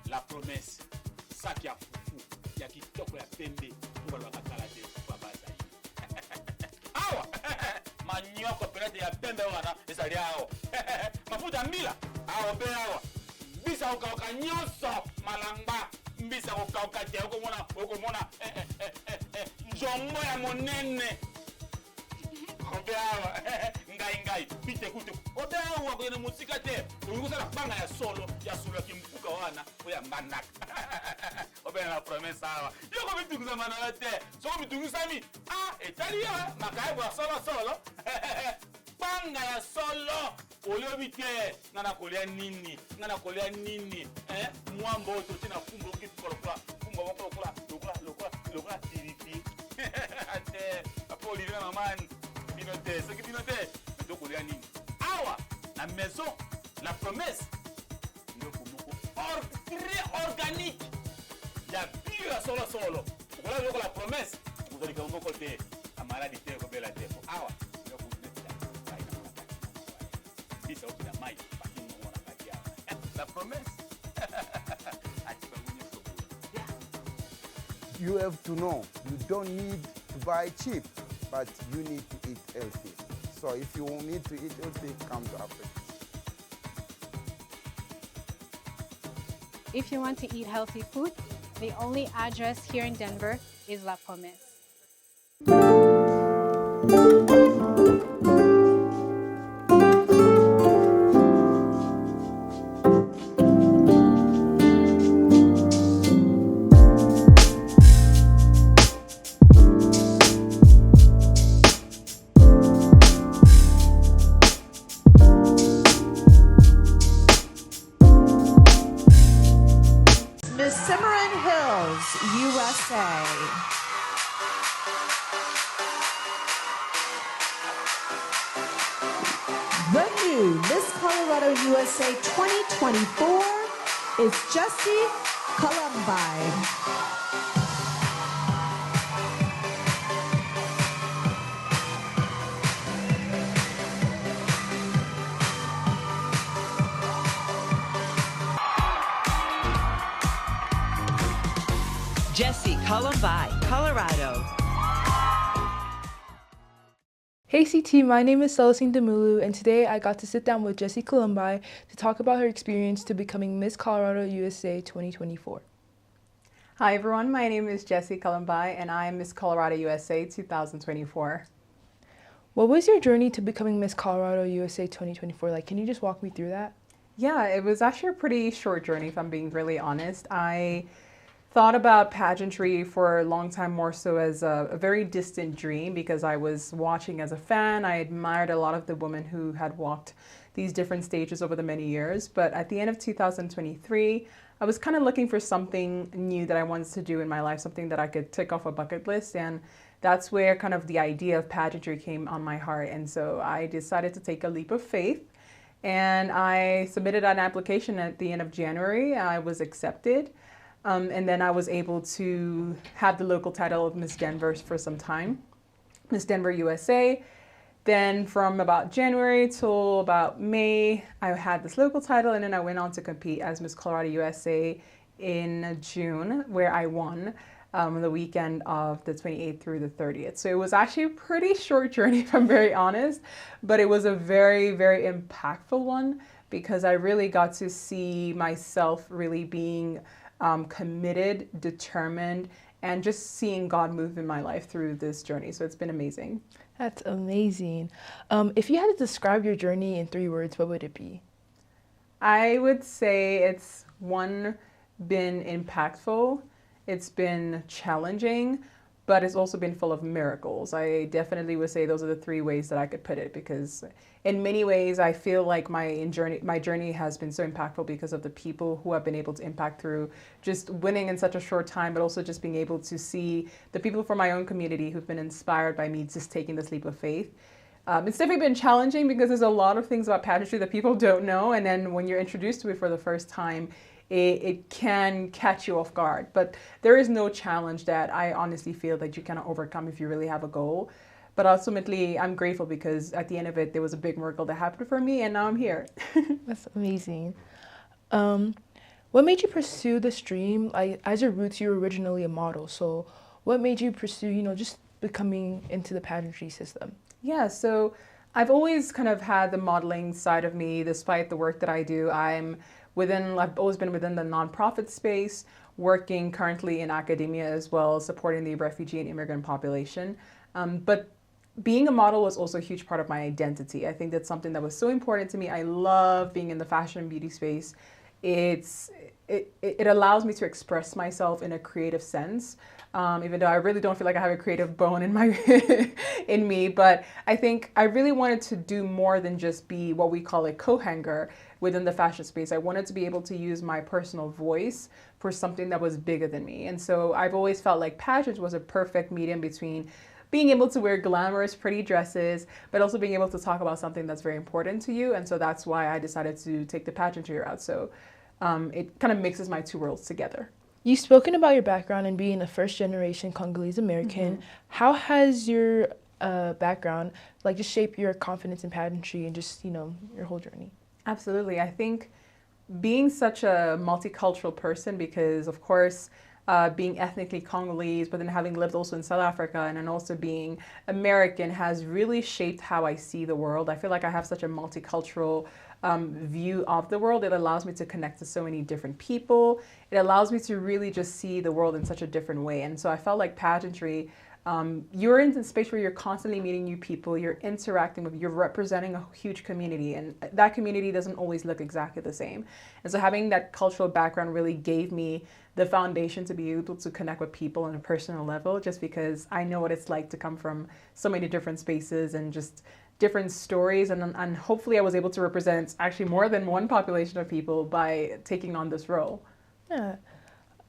La promesse, ça qui a foufou, il y a qui toque la pembe pour le cacaladé, pour la base. Awa, manioko peut-être ya pembe wana, et ça liao. Mafuta mbila, awa be awa. Bisa ukauka nyoso malamba, bisa ukauka te okomona njongo ya monene. Obeawa, ngai, pite kutu. Obeawa kwenye musika te. Uyukusa na banga ya solo ya kimpuka wana ya manaka. Obeawa na promesa hawa. Yoko mitunguza manala te. Soko mitunguza mi. Italia, makaibu ya solo. Banga ya solo. Oleo bite. Ngana kolea nini. Mwambo oto tina kumbo kitu kolokula. Kumbo lokula tiripi. Ate, apo olivina mamani. Ce qui pinote, donc on est awa, la maison, la promesse, très organique. Il y a pire solo. Voilà donc la promesse. Vous allez comme côté la maladie comme la terre. Awa, la promesse. You have to know, you don't need to buy cheap, but you need to eat healthy. So if you need to eat healthy, come to Africa. If you want to eat healthy food, the only address here in Denver is La Promesse. USA. The new Miss Colorado USA 2024 is JESSI Kalambayi. JESSI Kalambayi, Colorado. Hey CT, my name is Celestine Dimulu, and today I got to sit down with JESSI Kalambayi to talk about her experience to becoming Miss Colorado USA 2024. Hi everyone, my name is JESSI Kalambayi and I am Miss Colorado USA 2024. What was your journey to becoming Miss Colorado USA 2024 like? Can you just walk me through that? Yeah, it was actually a pretty short journey if I'm being really honest. I thought about pageantry for a long time, more so as a very distant dream, because I was watching as a fan. I admired a lot of the women who had walked these different stages over the many years. But at the end of 2023, I was kind of looking for something new that I wanted to do in my life, something that I could tick off a bucket list. And that's where kind of the idea of pageantry came on my heart. And so I decided to take a leap of faith. And I submitted an application at the end of January. I was accepted. And then I was able to have the local title of Miss Denver for some time, Miss Denver USA. Then from about January till about May, I had this local title, and then I went on to compete as Miss Colorado USA in June, where I won the weekend of the 28th through the 30th. So it was actually a pretty short journey, if I'm very honest, but it was a very, very impactful one, because I really got to see myself really being committed, determined, and just seeing God move in my life through this journey. So it's been amazing. That's amazing. If you had to describe your journey in 3 words, what would it be? I would say it's been impactful, it's been challenging, but it's also been full of miracles. I definitely would say those are the 3 ways that I could put it, because in many ways I feel like my journey has been so impactful because of the people who I've been able to impact through just winning in such a short time, but also just being able to see the people from my own community who've been inspired by me just taking this leap of faith. It's definitely been challenging because there's a lot of things about pageantry that people don't know, and then when you're introduced to it for the first time, it can catch you off guard. But there is no challenge that I honestly feel that you cannot overcome if you really have a goal. But ultimately, I'm grateful because at the end of it, there was a big miracle that happened for me, and now I'm here. That's amazing. What made you pursue this dream? Like, as your roots, you were originally a model. So what made you pursue, just becoming into the pageantry system? Yeah, so I've always kind of had the modeling side of me, despite the work that I do. I've always been within the nonprofit space, working currently in academia as well, supporting the refugee and immigrant population. But being a model was also a huge part of my identity. I think that's something that was so important to me. I love being in the fashion and beauty space. It allows me to express myself in a creative sense, even though I really don't feel like I have a creative bone in my in me. But I think I really wanted to do more than just be what we call a co-hanger within the fashion space. I wanted to be able to use my personal voice for something that was bigger than me. And so I've always felt like pageants was a perfect medium between being able to wear glamorous, pretty dresses, but also being able to talk about something that's very important to you. And so that's why I decided to take the pageantry route. So it kind of mixes my two worlds together. You've spoken about your background and being a first-generation Congolese American. How has your background just shaped your confidence in pageantry and just, your whole journey? Absolutely. I think being such a multicultural person, because of course, being ethnically Congolese, but then having lived also in South Africa and then also being American has really shaped how I see the world. I feel like I have such a multicultural view of the world. It allows me to connect to so many different people. It allows me to really just see the world in such a different way. And so I felt like pageantry, you're in a space where you're constantly meeting new people, you're interacting with, you're representing a huge community, and that community doesn't always look exactly the same. And so having that cultural background really gave me the foundation to be able to connect with people on a personal level, just because I know what it's like to come from so many different spaces and just different stories. And hopefully I was able to represent actually more than one population of people by taking on this role. Yeah.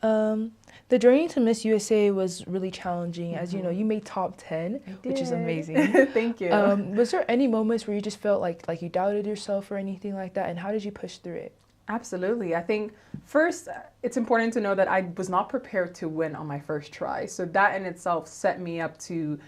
The journey to Miss USA was really challenging. As you know, you made top 10, which is amazing. Thank you. Was there any moments where you just felt like you doubted yourself or anything like that? And how did you push through it? Absolutely. I think first, it's important to know that I was not prepared to win on my first try. So that in itself set me up to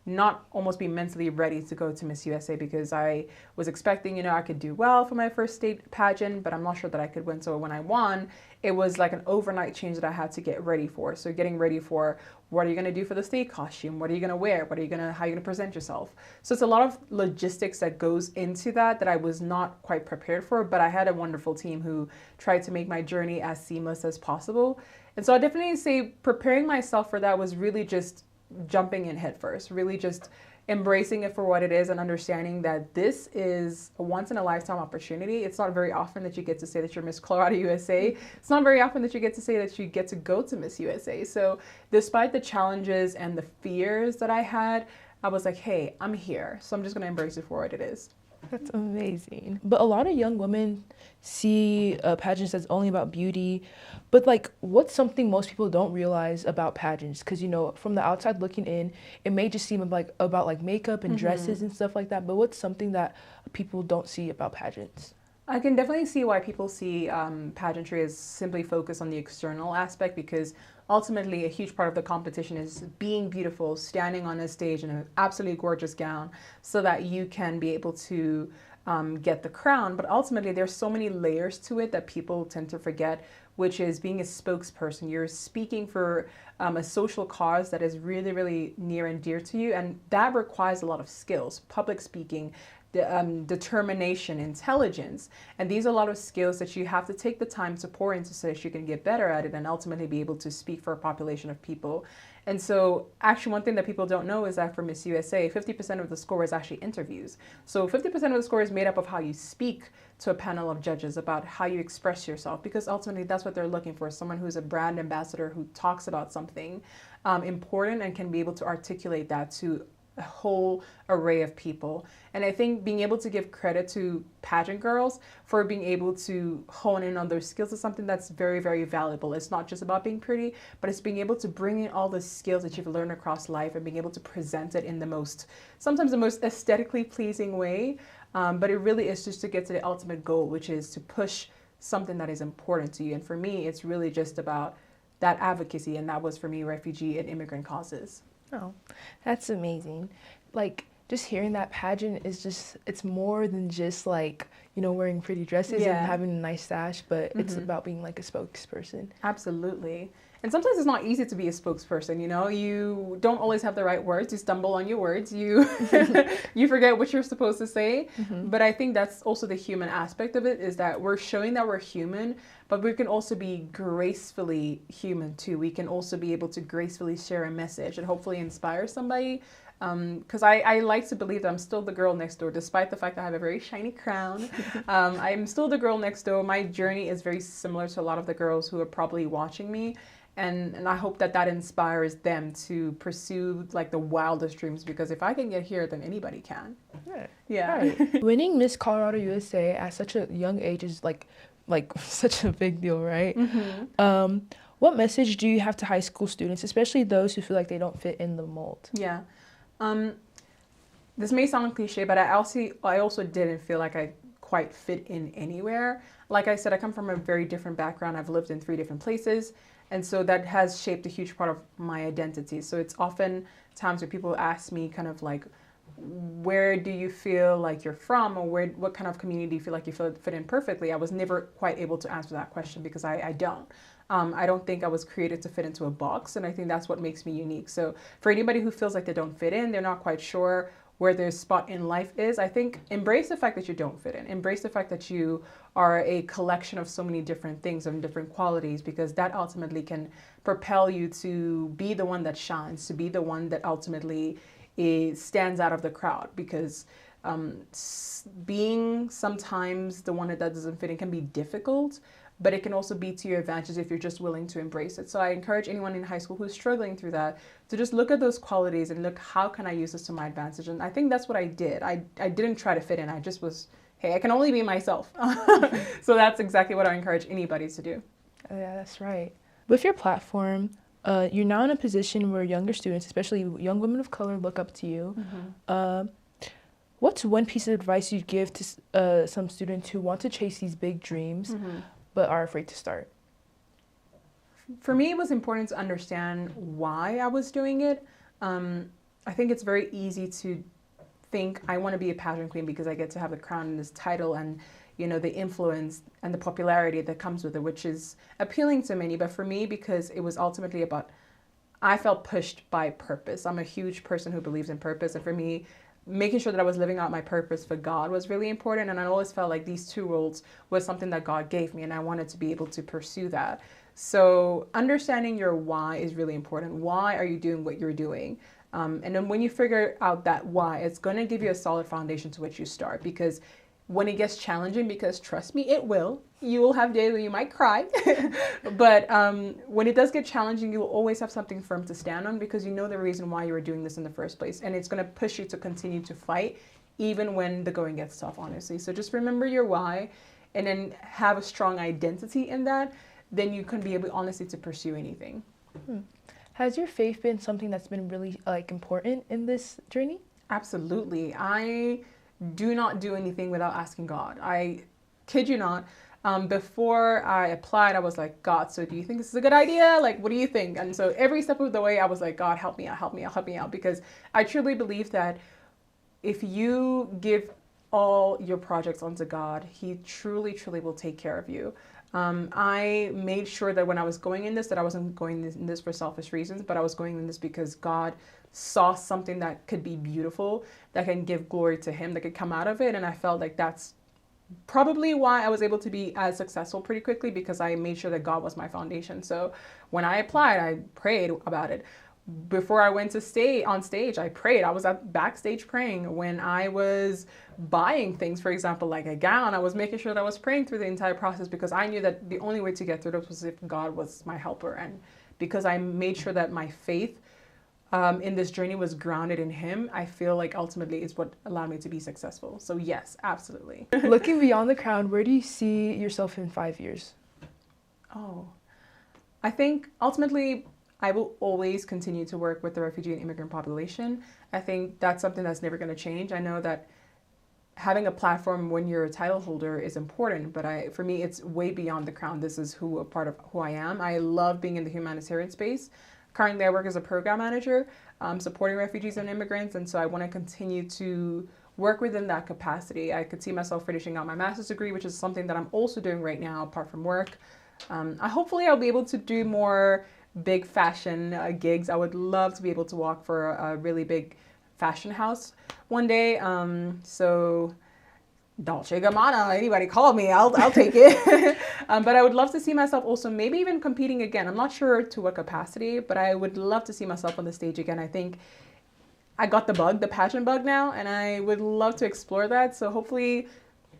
not almost be mentally ready to go to Miss USA, because I was expecting, I could do well for my first state pageant, but I'm not sure that I could win. So when I won, it was like an overnight change that I had to get ready for. So getting ready for, what are you going to do for the state costume? What are you going to wear? How are you going to present yourself? So it's a lot of logistics that goes into that I was not quite prepared for, but I had a wonderful team who tried to make my journey as seamless as possible. And so I definitely say preparing myself for that was really just jumping in head first, really just embracing it for what it is and understanding that this is a once in a lifetime opportunity. It's not very often that you get to say that you're Miss Colorado USA. It's not very often that you get to say that you get to go to Miss USA. So despite the challenges and the fears that I had, I was like, hey, I'm here. So I'm just going to embrace it for what it is. That's amazing. But a lot of young women see pageants as only about beauty. But what's something most people don't realize about pageants? Because, from the outside looking in, it may just seem about makeup and dresses and stuff like that. But what's something that people don't see about pageants? I can definitely see why people see pageantry as simply focused on the external aspect, because ultimately a huge part of the competition is being beautiful, standing on a stage in an absolutely gorgeous gown so that you can be able to get the crown. But ultimately there's so many layers to it that people tend to forget, which is being a spokesperson. You're speaking for a social cause that is really, really near and dear to you. And that requires a lot of skills, public speaking, determination, intelligence. And these are a lot of skills that you have to take the time to pour into so that you can get better at it and ultimately be able to speak for a population of people. And so actually one thing that people don't know is that for Miss USA, 50% of the score is actually interviews. So 50% of the score is made up of how you speak to a panel of judges, about how you express yourself, because ultimately that's what they're looking for, someone who's a brand ambassador who talks about something important and can be able to articulate that to a whole array of people. And I think being able to give credit to pageant girls for being able to hone in on their skills is something that's very, very valuable. It's not just about being pretty, but it's being able to bring in all the skills that you've learned across life and being able to present it in sometimes the most aesthetically pleasing way. But it really is just to get to the ultimate goal, which is to push something that is important to you. And for me, it's really just about that advocacy. And that was for me, refugee and immigrant causes. Oh, that's amazing. just hearing that pageant is just, it's more than just like, you know, wearing pretty dresses and having a nice sash, but it's about being like a spokesperson. Absolutely. And sometimes it's not easy to be a spokesperson, you know, you don't always have the right words, you stumble on your words, you you forget what you're supposed to say. But I think that's also the human aspect of it, is that we're showing that we're human, but we can also be gracefully human too. We can also be able to gracefully share a message and hopefully inspire somebody. Because I like to believe that I'm still the girl next door, despite the fact that I have a very shiny crown. I'm still the girl next door. My journey is very similar to a lot of the girls who are probably watching me. And I hope that that inspires them to pursue like the wildest dreams, because if I can get here, then anybody can. Yeah. Right. Winning Miss Colorado USA at such a young age is like such a big deal, right? What message do you have to high school students, especially those who feel like they don't fit in the mold? Yeah. This may sound cliche, but I also didn't feel like I quite fit in anywhere. Like I said, I come from a very different background. I've lived in 3 different places. And so that has shaped a huge part of my identity. So it's often times where people ask me kind of like, where do you feel like you're from, or what kind of community do you feel like you fit in perfectly? I was never quite able to answer that question because I don't. I don't think I was created to fit into a box, and I think that's what makes me unique. So for anybody who feels like they don't fit in, they're not quite sure where their spot in life is, I think embrace the fact that you don't fit in. Embrace the fact that you are a collection of so many different things and different qualities, because that ultimately can propel you to be the one that shines, to be the one that ultimately stands out of the crowd. Because being sometimes the one that doesn't fit in can be difficult, but it can also be to your advantage if you're just willing to embrace it. So I encourage anyone in high school who's struggling through that to just look at those qualities and look, how can I use this to my advantage? And I think that's what I did. I didn't try to fit in. I just was, hey, I can only be myself. So that's exactly what I encourage anybody to do. Yeah, that's right. With your platform, you're now in a position where younger students, especially young women of color, look up to you. What's one piece of advice you'd give to some students who want to chase these big dreams, but are afraid to start? For me, it was important to understand why I was doing it. I think it's very easy to think I want to be a pageant queen because I get to have the crown and this title and, you know, the influence and the popularity that comes with it, which is appealing to many. But for me, because it was ultimately about, I felt pushed by purpose. I'm a huge person who believes in purpose. And for me, making sure that I was living out my purpose for God was really important. And I always felt like these 2 roles was something that God gave me, and I wanted to be able to pursue that. So understanding your why is really important. Why are you doing what you're doing? And then when you figure out that why, it's going to give you a solid foundation to which you start. Because when it gets challenging, because trust me, it will. You will have days where you might cry. But when it does get challenging, you will always have something firm to stand on, because you know the reason why you were doing this in the first place. And it's going to push you to continue to fight, even when the going gets tough, honestly. So just remember your why, and then have a strong identity in that. Then you can be able, honestly, to pursue anything. Has your faith been something that's been really important in this journey? Absolutely. I do not do anything without asking God. I kid you not. Before I applied, I was like, God, so do you think this is a good idea? Like, what do you think? And so every step of the way, I was like, God, help me out, help me out, help me out. Because I truly believe that if you give all your projects onto God, He truly, truly will take care of you. I made sure that when I was going in this, that I wasn't going in this for selfish reasons, but I was going in this because God saw something that could be beautiful, that can give glory to Him, that could come out of it. And I felt like that's probably why I was able to be as successful pretty quickly, because I made sure that God was my foundation. So when I applied, I prayed about it. Before I went to stay on stage, I prayed. I was at backstage praying. When I was buying things, for example, like a gown, I was making sure that I was praying through the entire process, because I knew that the only way to get through this was if God was my helper. And because I made sure that my faith in this journey was grounded in Him, I feel like ultimately is what allowed me to be successful. So yes, absolutely. Looking beyond the crown, where do you see yourself in 5 years? Oh, I think ultimately I will always continue to work with the refugee and immigrant population. I think that's something that's never going to change. I know that having a platform when you're a title holder is important, but for me, it's way beyond the crown. This is a part of who I am. I love being in the humanitarian space. currently I work as a program manager, supporting refugees and immigrants, and so I want to continue to work within that capacity. I could see myself finishing out my master's degree, which is something that I'm also doing right now apart from work. Hopefully I'll be able to do more big fashion gigs. I would love to be able to walk for a really big fashion house one day. So Dolce Gabbana, anybody call me, I'll take it. But I would love to see myself also maybe even competing again. I'm not sure to what capacity, but I would love to see myself on the stage again. I think I got the bug, the pageant bug now, and I would love to explore that. So hopefully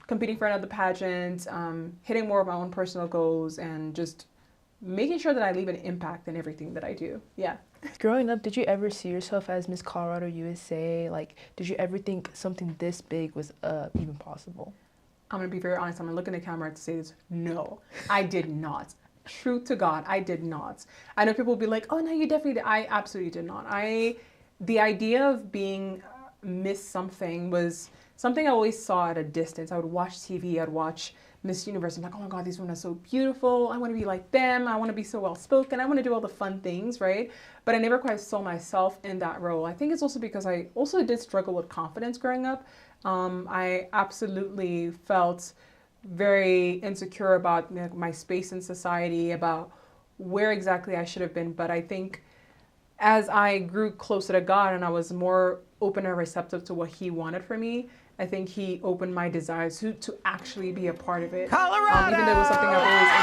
competing for another pageant, hitting more of my own personal goals, and just making sure that I leave an impact in everything that I do. Yeah. Growing up, did you ever see yourself as Miss Colorado USA? Like, did you ever think something this big was even possible? I'm going to be very honest. I'm going to look in the camera to say this. No, I did not. True to God, I did not. I know people will be like, oh, no, you definitely did. I absolutely did not. The idea of being Miss something was something I always saw at a distance. I would watch TV, I'd watch Miss Universe. I'm like, oh my God, these women are so beautiful. I want to be like them. I want to be so well spoken. I want to do all the fun things, right? But I never quite saw myself in that role. I think it's also because I also did struggle with confidence growing up. I absolutely felt very insecure about my space in society, about where exactly I should have been. But I think as I grew closer to God and I was more open and receptive to what He wanted for me, I think He opened my desires to actually be a part of it. Colorado! Even though it was something I've always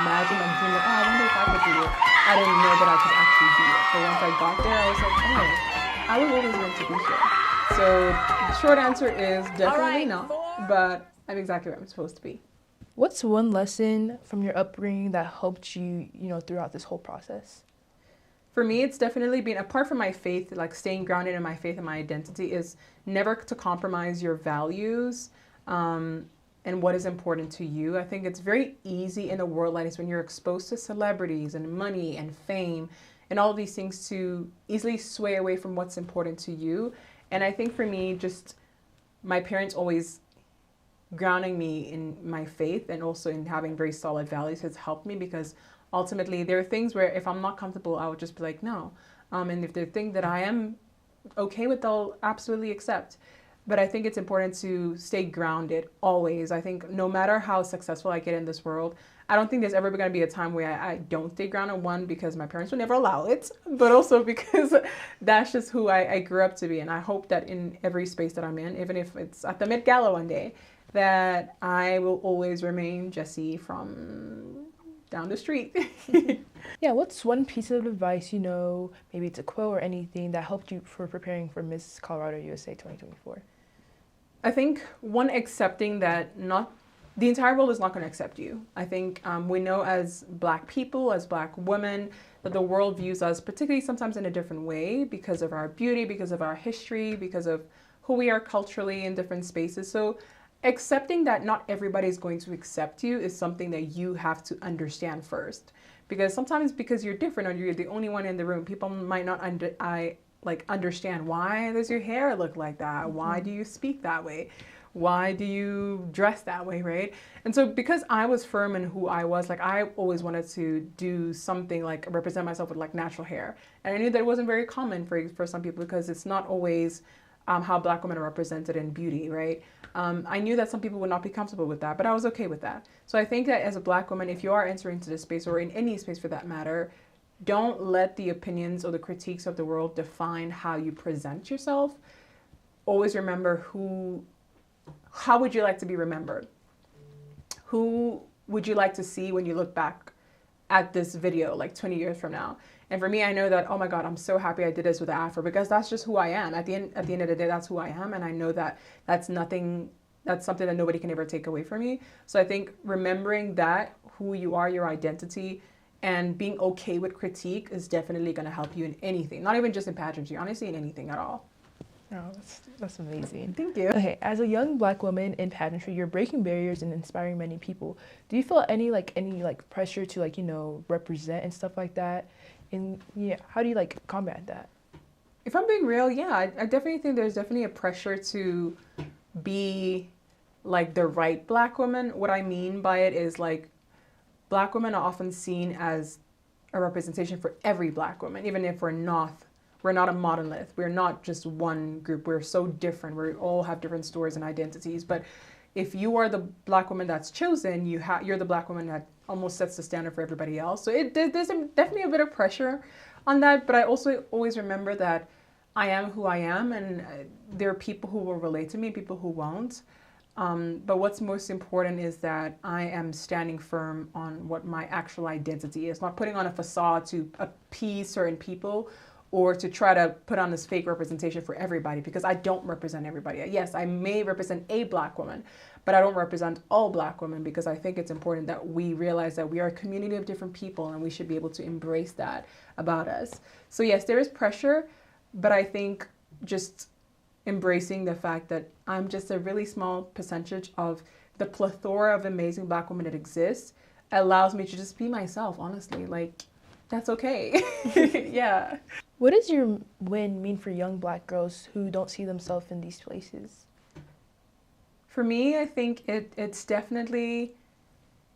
imagined and dreamed, like, oh, I wonder if I could do it. I didn't know that I could actually do it. But once I got there, I was like, oh, I was always meant to be here. So the short answer is definitely not, but I'm exactly where I'm supposed to be. What's one lesson from your upbringing that helped you, throughout this whole process? For me, it's definitely been, apart from my faith, like staying grounded in my faith and my identity, is never to compromise your values and what is important to you. I think it's very easy in a world like this, when you're exposed to celebrities and money and fame and all of these things, to easily sway away from what's important to you. And I think for me, just my parents always grounding me in my faith and also in having very solid values has helped me, because ultimately there are things where if I'm not comfortable, I would just be like, no. And if there are things that I am okay with, I'll absolutely accept. But I think it's important to stay grounded always. I think no matter how successful I get in this world, I don't think there's ever going to be a time where I don't stay grounded. One, because my parents would never allow it, but also because that's just who I grew up to be. And I hope that in every space that I'm in, even if it's at the Met Gala one day, that I will always remain Jessie from down the street. Yeah, what's one piece of advice, maybe it's a quote or anything that helped you for preparing for Miss Colorado USA 2024? I think one, accepting that not the entire world is not going to accept you. I think we know as Black people, as Black women, that the world views us particularly sometimes in a different way because of our beauty, because of our history, because of who we are culturally in different spaces. So accepting that not everybody is going to accept you is something that you have to understand first. Because sometimes because you're different or you're the only one in the room, people might not understand, why does your hair look like that? Why do you speak that way? Why do you dress that way, right? And so because I was firm in who I was, I always wanted to do something represent myself with natural hair. And I knew that it wasn't very common for some people, because it's not always how Black women are represented in beauty, right? I knew that some people would not be comfortable with that, but I was okay with that. So I think that as a Black woman, if you are entering into this space, or in any space for that matter, don't let the opinions or the critiques of the world define how you present yourself. Always remember how would you like to be remembered? Who would you like to see when you look back at this video 20 years from now? And for me, I know that, oh my God, I'm so happy I did this with the Afro, because that's just who I am. At the end of the day, that's who I am. And I know that that's something that nobody can ever take away from me. So I think remembering that, who you are, your identity, and being okay with critique is definitely going to help you in anything, not even just in pageantry, honestly, in anything at all. Oh, that's amazing. Thank you. Okay, as a young Black woman in pageantry, you're breaking barriers and inspiring many people. Do you feel any pressure to represent and stuff like that? And yeah, how do you combat that? If I'm being real, yeah, I definitely think there's definitely a pressure to be the right Black woman. What I mean by it is Black women are often seen as a representation for every Black woman, even if we're not a monolith. We're not just one group. We're so different. We all have different stories and identities. But if you are the Black woman that's chosen, you're the Black woman that almost sets the standard for everybody else. So there's definitely a bit of pressure on that. But I also always remember that I am who I am, and there are people who will relate to me, people who won't. But what's most important is that I am standing firm on what my actual identity is, not putting on a facade to appease certain people or to try to put on this fake representation for everybody, because I don't represent everybody. Yes, I may represent a Black woman, but I don't represent all Black women, because I think it's important that we realize that we are a community of different people and we should be able to embrace that about us. So yes, there is pressure, but I think just embracing the fact that I'm just a really small percentage of the plethora of amazing Black women that exists allows me to just be myself, honestly. Like, that's okay. Yeah. What does your win mean for young Black girls who don't see themselves in these places? For me, I think it's definitely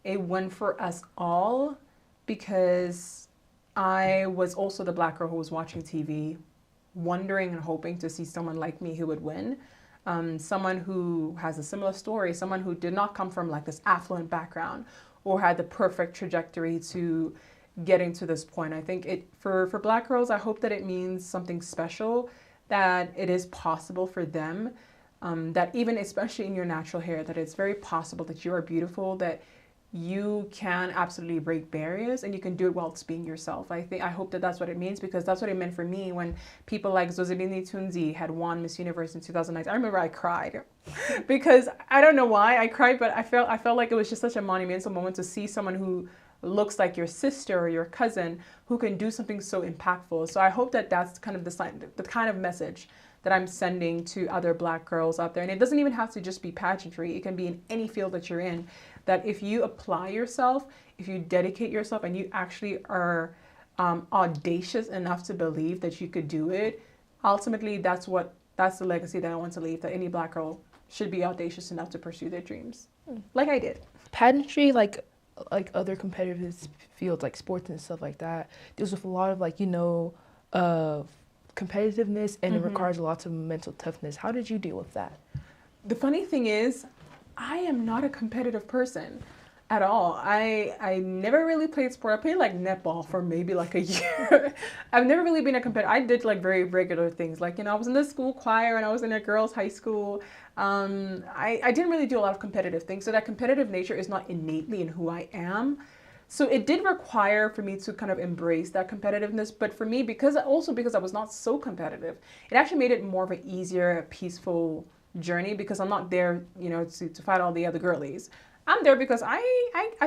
a win for us all, because I was also the Black girl who was watching TV, wondering and hoping to see someone like me who would win. Someone who has a similar story, someone who did not come from like this affluent background or had the perfect trajectory to getting to this point. I think for Black girls, I hope that it means something special, that it is possible for them, that even especially in your natural hair, that it's very possible that you are beautiful, that you can absolutely break barriers and you can do it while it's being yourself. I hope that that's what it means, because that's what it meant for me when people like Zoselini Tunzi had won Miss Universe in 2009. I remember I cried because I don't know why I cried, but I felt like it was just such a monumental moment to see someone who looks like your sister or your cousin who can do something so impactful. So I hope that that's kind of the kind of message that I'm sending to other Black girls out there. And it doesn't even have to just be pageantry. It can be in any field that you're in, that if you apply yourself, if you dedicate yourself, and you actually are audacious enough to believe that you could do it, ultimately that's the legacy that I want to leave, that any Black girl should be audacious enough to pursue their dreams, like I did. Pageantry, like other competitive fields like sports and stuff like that, deals with a lot of competitiveness, and it requires lots of mental toughness. How did you deal with that? The funny thing is, I am not a competitive person at all. I never really played sport. I played like netball for maybe like a year. I've never really been a competitor. I did like very regular things. Like, I was in the school choir and I was in a girls' high school. I didn't really do a lot of competitive things. So that competitive nature is not innately in who I am. So it did require for me to kind of embrace that competitiveness. But for me, because I was not so competitive, it actually made it more of an easier, peaceful journey, because I'm not there, to fight all the other girlies. I'm there because I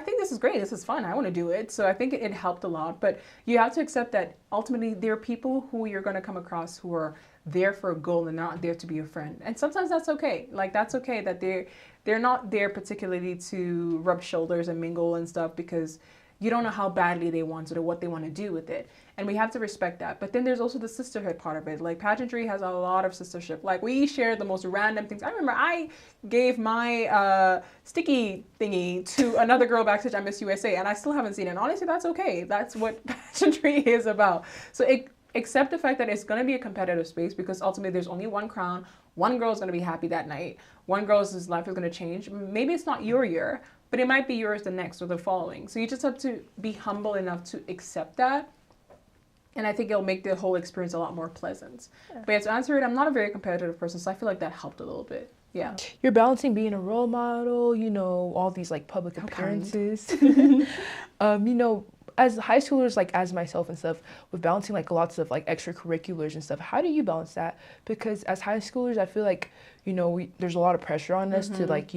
think this is great. This is fun. I want to do it. So I think it helped a lot. But you have to accept that ultimately there are people who you're going to come across who are there for a goal and not there to be a friend. And sometimes that's okay. Like, that's okay that they're not there particularly to rub shoulders and mingle and stuff, because you don't know how badly they want it or what they want to do with it. And we have to respect that. But then there's also the sisterhood part of it. Like, pageantry has a lot of sistership. Like, we share the most random things. I remember I gave my sticky thingy to another girl backstage at Miss USA, and I still haven't seen it. And honestly, that's okay. That's what pageantry is about. So accept the fact that it's going to be a competitive space, because ultimately there's only one crown. One girl is going to be happy that night. One girl's life is going to change. Maybe it's not your year, but it might be yours the next or the following. So you just have to be humble enough to accept that. And I think it'll make the whole experience a lot more pleasant. Yeah. But yeah, to answer it, I'm not a very competitive person, so I feel like that helped a little bit. Yeah. You're balancing being a role model, all these like public appearances. As high schoolers, like as myself and stuff, with balancing like lots of like extracurriculars and stuff, how do you balance that? Because as high schoolers, I feel like, there's a lot of pressure on us to like,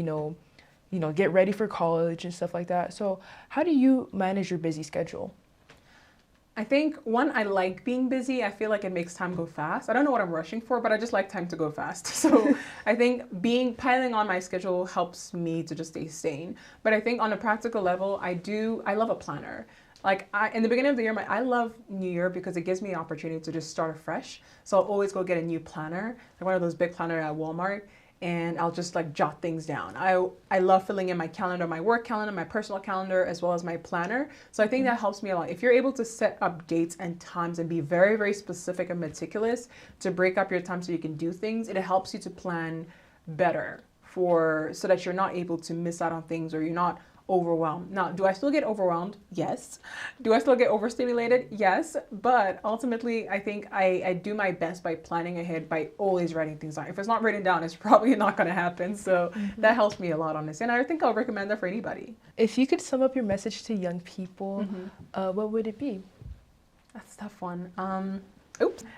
get ready for college and stuff like that. So how do you manage your busy schedule? I think, one, I like being busy. I feel like it makes time go fast. I don't know what I'm rushing for, but I just like time to go fast. So I think piling on my schedule helps me to just stay sane. But I think on a practical level, I love a planner. Like, in the beginning of the year, I love New Year because it gives me an opportunity to just start afresh. So I'll always go get a new planner, like one of those big planners at Walmart. and I'll just like jot things down. I love filling in my calendar, my work calendar, my personal calendar, as well as my planner. So I think that helps me a lot. If you're able to set up dates and times and be very, very specific and meticulous to break up your time so you can do things, it helps you to plan better so that you're not able to miss out on things, or you're not overwhelmed. Now, do I still get overwhelmed? Yes. Do I still get overstimulated? Yes. But ultimately, I think I do my best by planning ahead, by always writing things down. If it's not written down, it's probably not going to happen. So that helps me a lot on this. And I think I'll recommend that for anybody. If you could sum up your message to young people, what would it be? That's a tough one.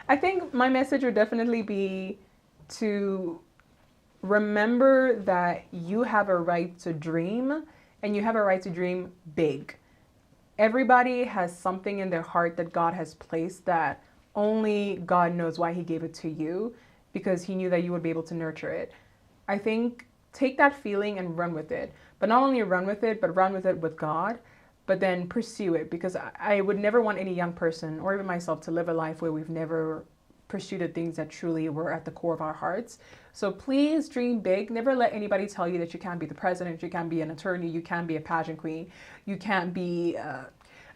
I think my message would definitely be to remember that you have a right to dream, and you have a right to dream big. Everybody has something in their heart that God has placed that only God knows why he gave it to you, because he knew that you would be able to nurture it. I think take that feeling and run with it. But not only run with it, but run with it with God, but then pursue it, because I would never want any young person, or even myself, to live a life where we've never pursued the things that truly were at the core of our hearts. So please dream big. Never let anybody tell you that you can't be the president, you can't be an attorney, you can't be a pageant queen, you can't be a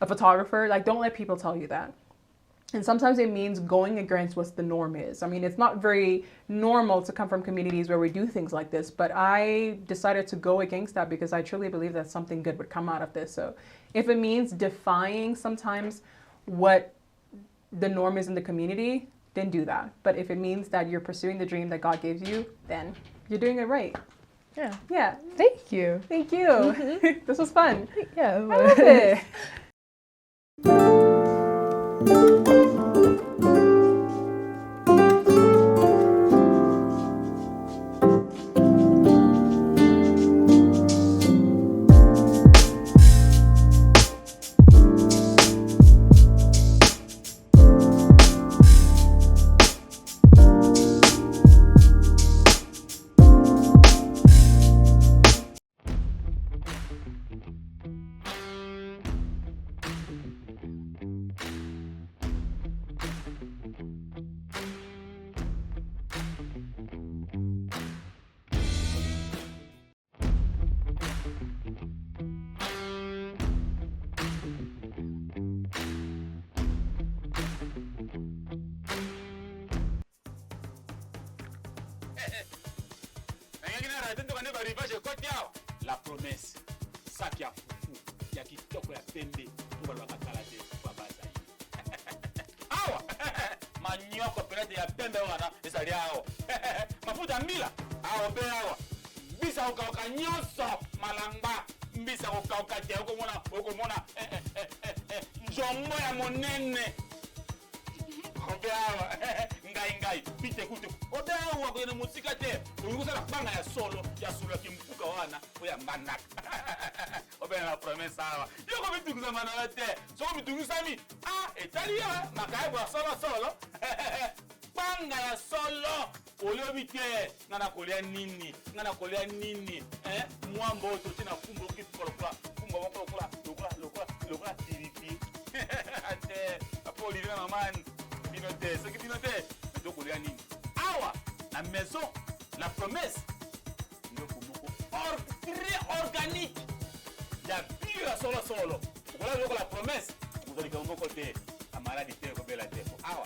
photographer. Like, don't let people tell you that. And sometimes it means going against what the norm is. I mean, it's not very normal to come from communities where we do things like this, but I decided to go against that because I truly believe that something good would come out of this. So if it means defying sometimes what the norm is in the community, then do that. But if it means that you're pursuing the dream that God gives you, then you're doing it right. Yeah. Yeah. Thank you. Thank you. This was fun. Yeah. I love it. La promesse, sac ya fufu, ya kitoko ya pembe, pour le bakalate, pour bazayi. Awa, manyoko pelete ya pembe wana, esali awa. Mafuta mbila, awa be awa. Bisa ukauka nyoso, malamba, bisa ukauka te, ukomona, njombo ya monene. Obe awa, ngai, pite kute. Obe awa kwenye musika te, uyukusa na banga ya solo ya kimpuka wana, uya manaka. Obe na promesa awa. Yoko mitunguza manala te, soko mitunguza mi, Italia, makaibu ya solo. Banga ya solo, olio bite, ngana kolea nini, mwambo oto, tina kumbo kitu lokula tiripi. Ate, apo olivina mamani. Ce qui pinote, donc on est anime. Awa, la maison, la promesse, très organique. Il y a pire solo. Voilà donc la promesse. Vous allez comme côté, à maladie terre comme la terre. Awa,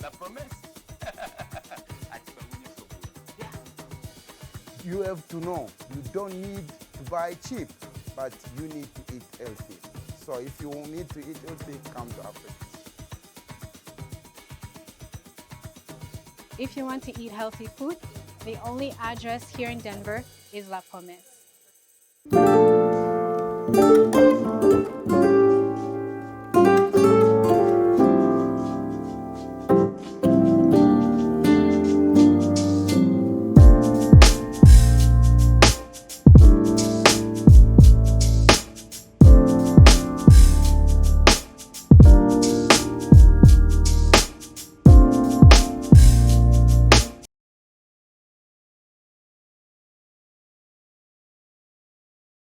la promesse. You have to know, you don't need to buy cheap, but you need to eat healthy. So if you need to eat healthy, come to Africa. If you want to eat healthy food, the only address here in Denver is La Promesse.